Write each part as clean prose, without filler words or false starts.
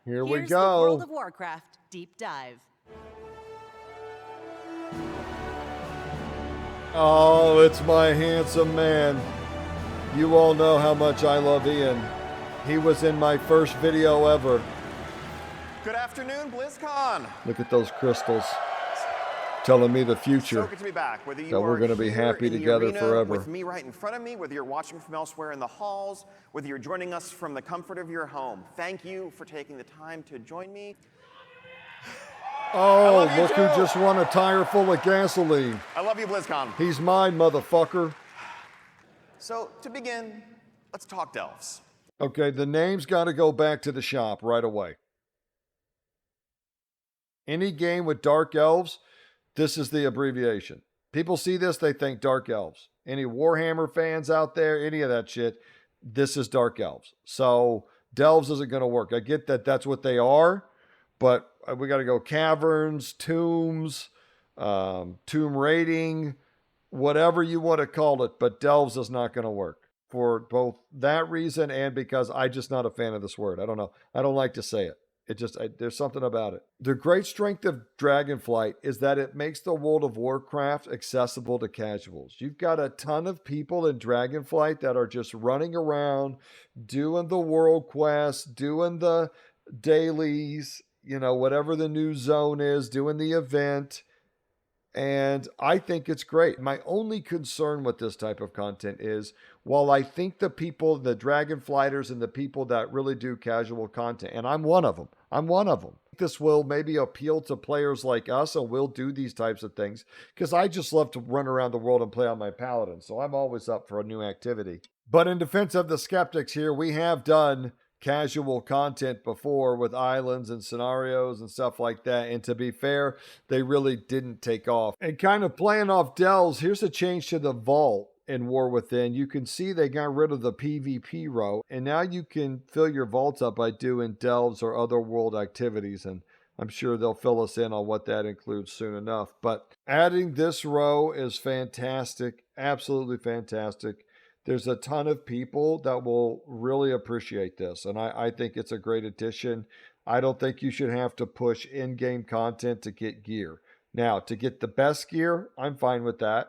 Here we Here's go. the World of Warcraft Deep Dive. Oh, it's my handsome man. You all know how much I love Ian. He was in my first video ever. Good afternoon, Blizzcon. Look at those crystals. Telling me the future. So good to be back. Whether you that we're going to be happy in the together arena forever. with me right in front of me, whether you're watching from elsewhere in the halls, whether you're joining us from the comfort of your home, thank you for taking the time to join me. Oh, look who just won a tire full of gasoline. I love you, BlizzCon. He's mine, motherfucker. So, to begin, let's talk delves. Okay, the name's got to go back to the shop right away. Any game with dark elves, this is the abbreviation. People see this, they think dark elves. Any Warhammer fans out there, any of that shit, this is dark elves. So delves isn't going to work. I get that that's what they are, but we got to go caverns, tombs, tomb raiding, whatever you want to call it, but delves is not going to work for both that reason and because I'm just not a fan of this word. I don't know. I don't like to say it. There's something about it. The great strength of Dragonflight is that it makes the World of Warcraft accessible to casuals. You've got a ton of people in Dragonflight that are just running around, doing the world quests, doing the dailies, whatever the new zone is, doing the event. And I think it's great. My only concern with this type of content is, while I think the Dragonflighters and the people that really do casual content, and I'm one of them, this will maybe appeal to players like us and we'll do these types of things because I just love to run around the world and play on my paladin. So I'm always up for a new activity. But in defense of the skeptics here, we have done casual content before with islands and scenarios and stuff like that. And to be fair, they really didn't take off. And kind of playing off delves, here's a change to the vault in War Within. You can see they got rid of the PvP row, and now you can fill your vaults up by doing delves or other world activities. And I'm sure they'll fill us in on what that includes soon enough. But adding this row is fantastic. Absolutely fantastic. There's a ton of people that will really appreciate this, and I think it's a great addition. I don't think you should have to push in-game content to get gear. Now, to get the best gear, I'm fine with that,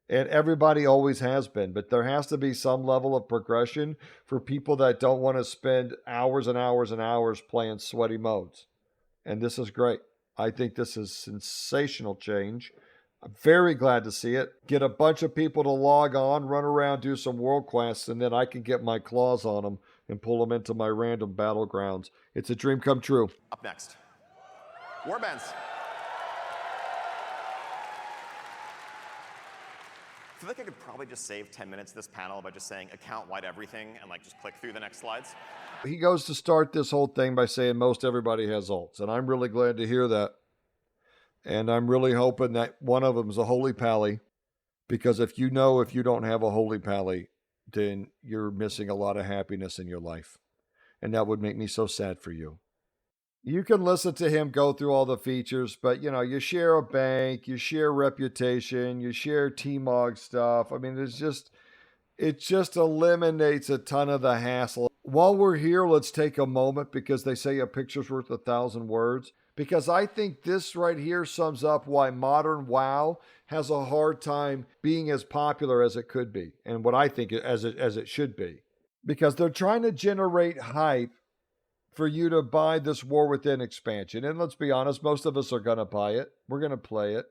and everybody always has been, but there has to be some level of progression for people that don't want to spend hours and hours and hours playing sweaty modes, and this is great. I think this is sensational change. I'm very glad to see it. Get a bunch of people to log on, run around, do some world quests, and then I can get my claws on them and pull them into my random battlegrounds. It's a dream come true. Up next, Warbands. I feel like I could probably just save 10 minutes of this panel by just saying account-wide everything and just click through the next slides. He goes to start this whole thing by saying most everybody has ults, and I'm really glad to hear that. And I'm really hoping that one of them is a Holy Pally, because if you don't have a Holy Pally, then you're missing a lot of happiness in your life. And that would make me so sad for you. You can listen to him go through all the features, but you share a bank, you share reputation, you share T-Mog stuff. I mean, it just eliminates a ton of the hassle. While we're here, let's take a moment, because they say a picture's worth 1,000 words. Because I think this right here sums up why modern WoW has a hard time being as popular as it could be, and what I think as it should be. Because they're trying to generate hype for you to buy this War Within expansion. And let's be honest, most of us are going to buy it. We're going to play it.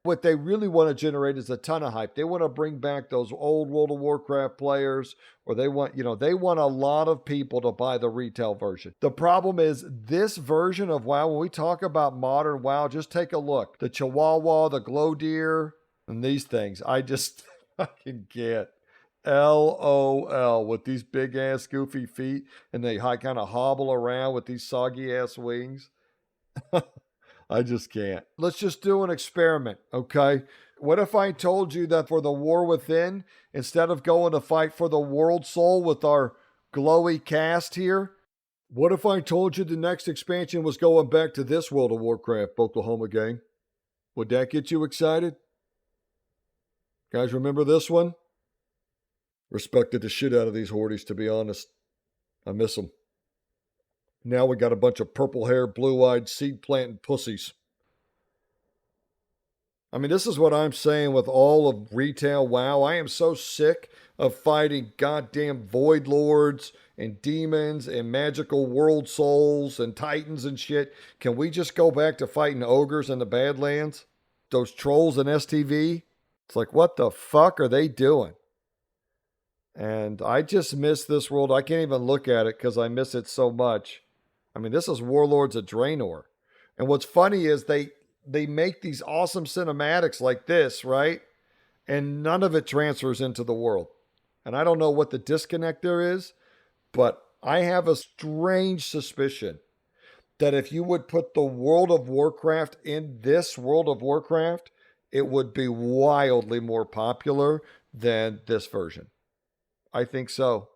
What they really want to generate is a ton of hype. They want to bring back those old World of Warcraft players, or they want a lot of people to buy the retail version. The problem is this version of WoW, when we talk about modern WoW, just take a look. The Chihuahua, the Glow Deer, and these things. I just fucking can't. LOL with these big ass goofy feet, and they kind of hobble around with these soggy ass wings. I just can't. Let's just do an experiment, okay? What if I told you that for the War Within, instead of going to fight for the World Soul with our glowy cast here, what if I told you the next expansion was going back to this World of Warcraft, Oklahoma gang? Would that get you excited? Guys, remember this one? Respected the shit out of these Hordes, to be honest. I miss them. Now we got a bunch of purple-haired, blue-eyed, seed-planting pussies. I mean, this is what I'm saying with all of retail WoW. I am so sick of fighting goddamn void lords and demons and magical world souls and titans and shit. Can we just go back to fighting ogres in the Badlands? Those trolls in STV? It's like, what the fuck are they doing? And I just miss this world. I can't even look at it because I miss it so much. I mean, this is Warlords of Draenor. And what's funny is they make these awesome cinematics like this, right? And none of it transfers into the world. And I don't know what the disconnect there is, but I have a strange suspicion that if you would put the World of Warcraft in this World of Warcraft, it would be wildly more popular than this version. I think so.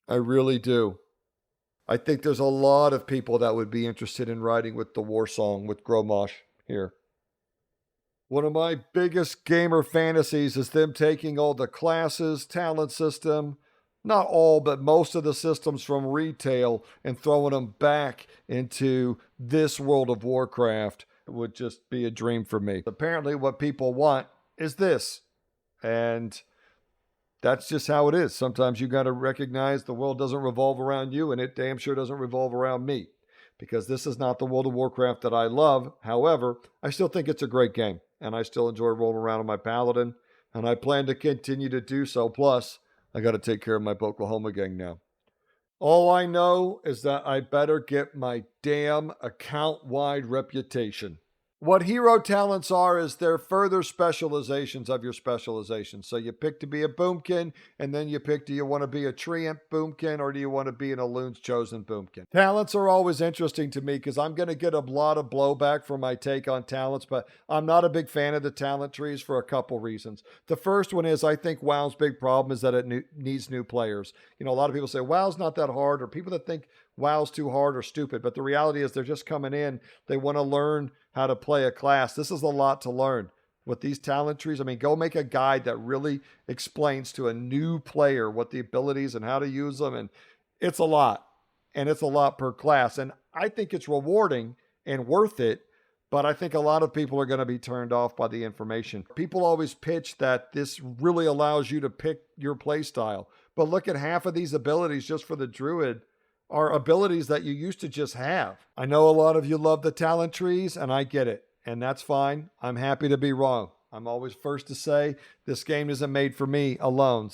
I really do. I think there's a lot of people that would be interested in riding with the War Song with Gromosh here. One of my biggest gamer fantasies is them taking all the classes, talent system, not all, but most of the systems from retail and throwing them back into this World of Warcraft. It would just be a dream for me. Apparently what people want is this. And that's just how it is. Sometimes you got to recognize the world doesn't revolve around you, and it damn sure doesn't revolve around me, because this is not the World of Warcraft that I love. However, I still think it's a great game, and I still enjoy rolling around on my Paladin, and I plan to continue to do so. Plus, I got to take care of my Oklahoma gang now. All I know is that I better get my damn account-wide reputation. What hero talents are is they're further specializations of your specialization. So you pick to be a boomkin, and then you pick, do you want to be a treant boomkin, or do you want to be an Elun's chosen boomkin? Talents are always interesting to me because I'm going to get a lot of blowback for my take on talents, but I'm not a big fan of the talent trees for a couple reasons. The first one is I think WoW's big problem is that it needs new players. You know, a lot of people say WoW's not that hard, or people that think WoW's too hard or stupid, but the reality is they're just coming in. They want to learn how to play a class. This is a lot to learn with these talent trees. I mean, go make a guide that really explains to a new player what the abilities and how to use them. And it's a lot, and it's a lot per class. And I think it's rewarding and worth it, but I think a lot of people are going to be turned off by the information. People always pitch that this really allows you to pick your play style, but look at half of these abilities just for the druid are abilities that you used to just have. I know a lot of you love the talent trees, and I get it, and that's fine. I'm happy to be wrong. I'm always first to say this game isn't made for me alone,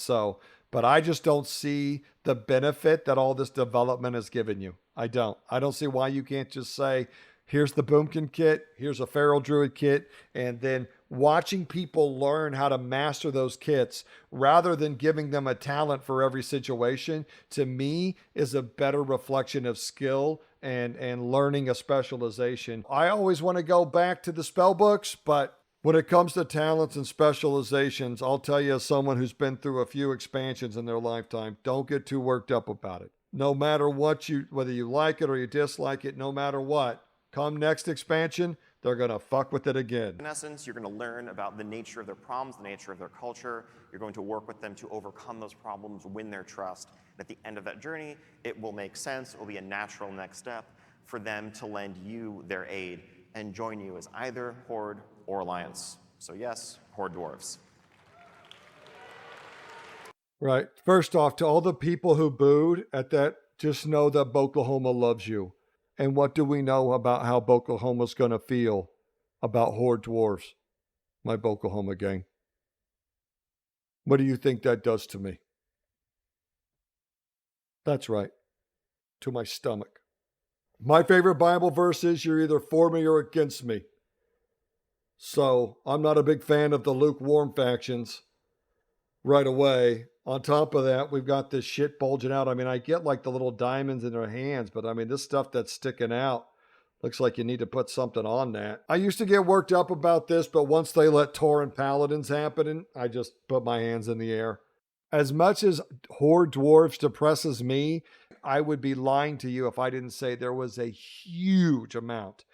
but I just don't see the benefit that all this development has given you. I don't see why you can't just say, here's the Boomkin kit, here's a Feral Druid kit, and then watching people learn how to master those kits rather than giving them a talent for every situation, to me, is a better reflection of skill and learning a specialization. I always want to go back to the spell books, but when it comes to talents and specializations, I'll tell you, as someone who's been through a few expansions in their lifetime, don't get too worked up about it. No matter what whether you like it or you dislike it, no matter what, come next expansion, they're going to fuck with it again. In essence, you're going to learn about the nature of their problems, the nature of their culture. You're going to work with them to overcome those problems, win their trust. And at the end of that journey, it will make sense. It will be a natural next step for them to lend you their aid and join you as either Horde or Alliance. So yes, Horde dwarves. Right. First off, to all the people who booed at that, just know that Oklahoma loves you. And what do we know about how Oklahoma's going to feel about Horde dwarves, my Oklahoma gang? What do you think that does to me? That's right, to my stomach. My favorite Bible verse is, you're either for me or against me. So I'm not a big fan of the lukewarm factions right away. On top of that, we've got this shit bulging out. I mean, I get like the little diamonds in their hands, but I mean, this stuff that's sticking out looks like you need to put something on that. I used to get worked up about this, but once they let Tauren Paladins happen, I just put my hands in the air. As much as Horde dwarves depresses me, I would be lying to you if I didn't say there was a huge amount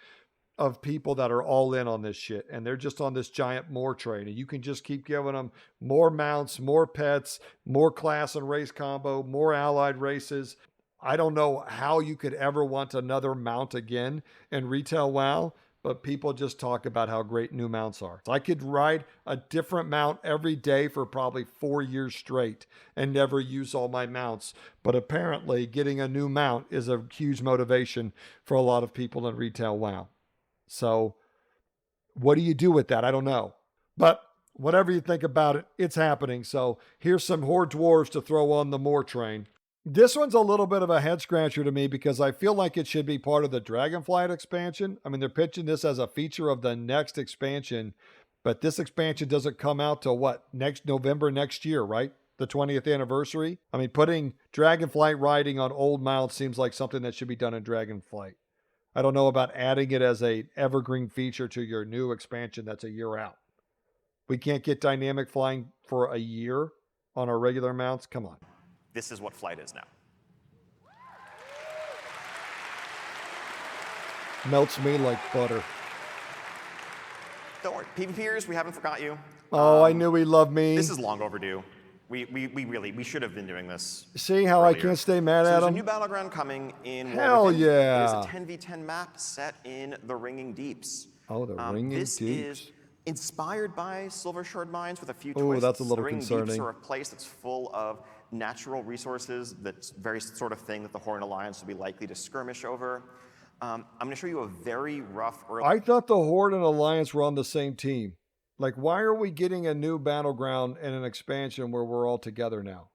of people that are all in on this shit, and they're just on this giant more train, and you can just keep giving them more mounts, more pets, more class and race combo, more allied races. I don't know how you could ever want another mount again in retail WoW, but people just talk about how great new mounts are. I could ride a different mount every day for probably 4 years straight and never use all my mounts. But apparently getting a new mount is a huge motivation for a lot of people in retail WoW. So what do you do with that? I don't know. But whatever you think about it, it's happening. So here's some Horde dwarves to throw on the more train. This one's a little bit of a head scratcher to me because I feel like it should be part of the Dragonflight expansion. I mean, they're pitching this as a feature of the next expansion, but this expansion doesn't come out till what? Next November next year, right? The 20th anniversary. I mean, putting Dragonflight riding on old mounts seems like something that should be done in Dragonflight. I don't know about adding it as a evergreen feature to your new expansion that's a year out. We can't get dynamic flying for a year on our regular mounts. Come on. This is what flight is now. Melts me like butter. Don't worry, PvPers, we haven't forgot you. Oh, I knew he loved me. This is long overdue. We should have been doing this. See how earlier. I can't stay mad So at there's a him? new Battleground coming in Hell Warbands. yeah. It is a 10v10 map set in the Ringing Deeps. Oh, the Ringing This Deeps. is inspired by Silver Shard Mines with a few Ooh, twists. that's a little the Ringing concerning. Deeps are a place that's full of natural resources. That's very sort of thing that the Horde Alliance will be likely to skirmish over. I'm going to show you a very rough early... I thought the Horde and Alliance were on the same team. Like, why are we getting a new Battleground and an expansion where we're all together now?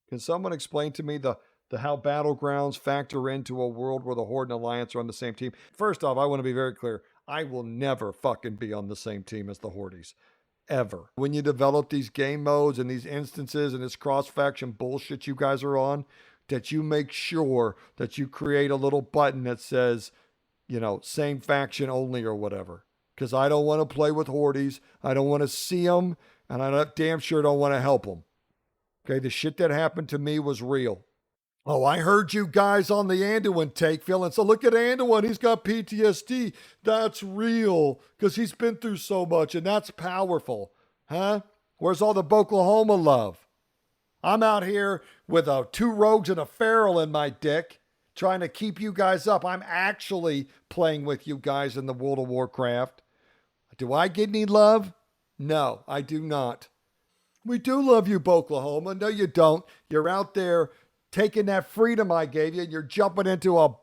Can someone explain to me the how Battlegrounds factor into a world where the Horde and Alliance are on the same team? First off, I want to be very clear. I will never fucking be on the same team as the Hordes. Ever. When you develop these game modes and these instances and this cross-faction bullshit you guys are on, that you make sure that you create a little button that says, you know, same faction only or whatever. Because I don't want to play with Hordes. I don't want to see them. And I damn sure don't want to help them. Okay, the shit that happened to me was real. Oh, I heard you guys on the Anduin take feeling. So look at Anduin. He's got PTSD. That's real. Because he's been through so much. And that's powerful. Huh? Where's all the Oklahoma love? I'm out here with 2 rogues and a feral in my dick. Trying to keep you guys up. I'm actually playing with you guys in the World of Warcraft. Do I get any love? No, I do not. We do love you, Oklahoma. No, you don't. You're out there taking that freedom I gave you and you're jumping into a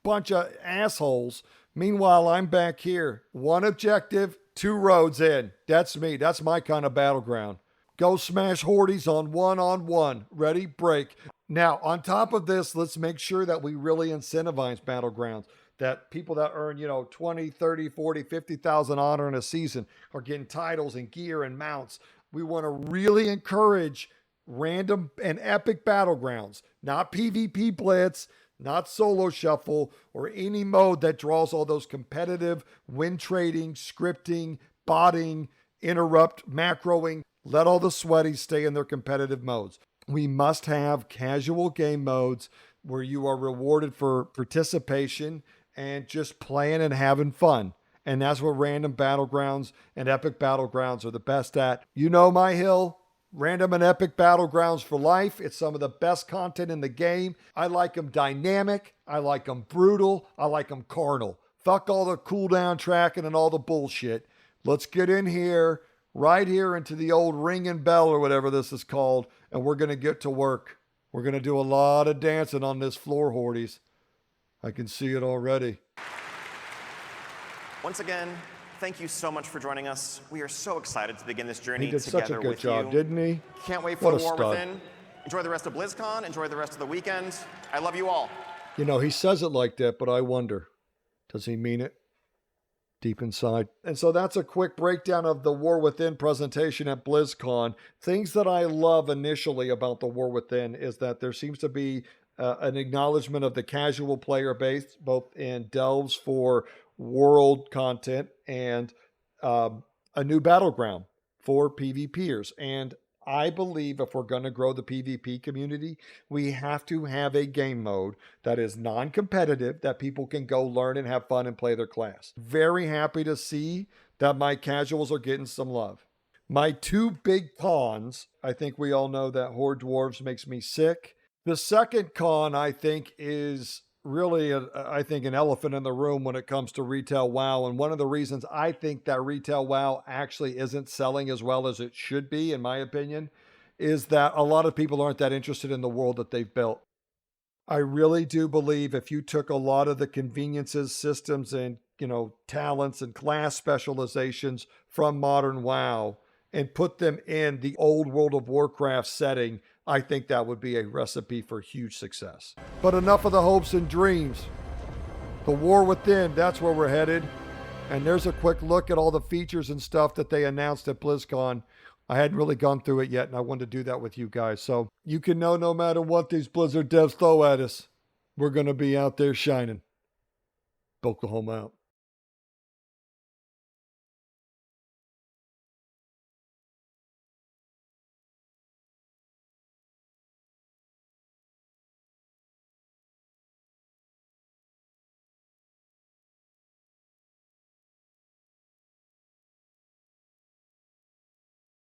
bunch of assholes. Meanwhile, I'm back here. 1 objective, 2 roads in. That's me. That's my kind of Battleground. Go smash Hordes on 1-on-1. Ready? Break. Now, on top of this, let's make sure that we really incentivize Battlegrounds. That people that earn, 20, 30, 40, 50,000 honor in a season are getting titles and gear and mounts. We want to really encourage random and epic Battlegrounds, not PvP Blitz, not Solo Shuffle, or any mode that draws all those competitive win trading, scripting, botting, interrupt, macroing. Let all the sweaties stay in their competitive modes. We must have casual game modes where you are rewarded for participation and just playing and having fun. And that's what random Battlegrounds and epic Battlegrounds are the best at. You know my hill, random and epic Battlegrounds for life. It's some of the best content in the game. I like them dynamic. I like them brutal. I like them carnal. Fuck all the cooldown tracking and all the bullshit. Let's get in here, right here into the old ring and bell or whatever this is called, and we're going to get to work. We're going to do a lot of dancing on this floor, Hordes. I can see it already. Once again, thank you so much for joining us. We are so excited to begin this journey He did together such a good with job, you. didn't he? Can't wait What for a the War stud. Within. Enjoy the rest of BlizzCon. Enjoy the rest of the weekend. I love you all. He says it like that, but I wonder, does he mean it deep inside? And so that's a quick breakdown of the War Within presentation at BlizzCon. Things that I love initially about the War Within is that there seems to be an acknowledgement of the casual player base, both in delves for world content and a new Battleground for PvPers. And I believe if we're going to grow the PvP community, we have to have a game mode that is non-competitive, that people can go learn and have fun and play their class. Very happy to see that my casuals are getting some love. My 2 big cons, I think we all know that Horde Dwarves makes me sick. The second con, I think, is really, I think, an elephant in the room when it comes to retail WoW. And one of the reasons I think that retail WoW actually isn't selling as well as it should be, in my opinion, is that a lot of people aren't that interested in the world that they've built. I really do believe if you took a lot of the conveniences, systems, and talents and class specializations from modern WoW and put them in the old World of Warcraft setting, I think that would be a recipe for huge success. But enough of the hopes and dreams. The war within, that's where we're headed. And there's a quick look at all the features and stuff that they announced at BlizzCon. I hadn't really gone through it yet, and I wanted to do that with you guys. So you can know no matter what these Blizzard devs throw at us, we're going to be out there shining. Oklahoma out.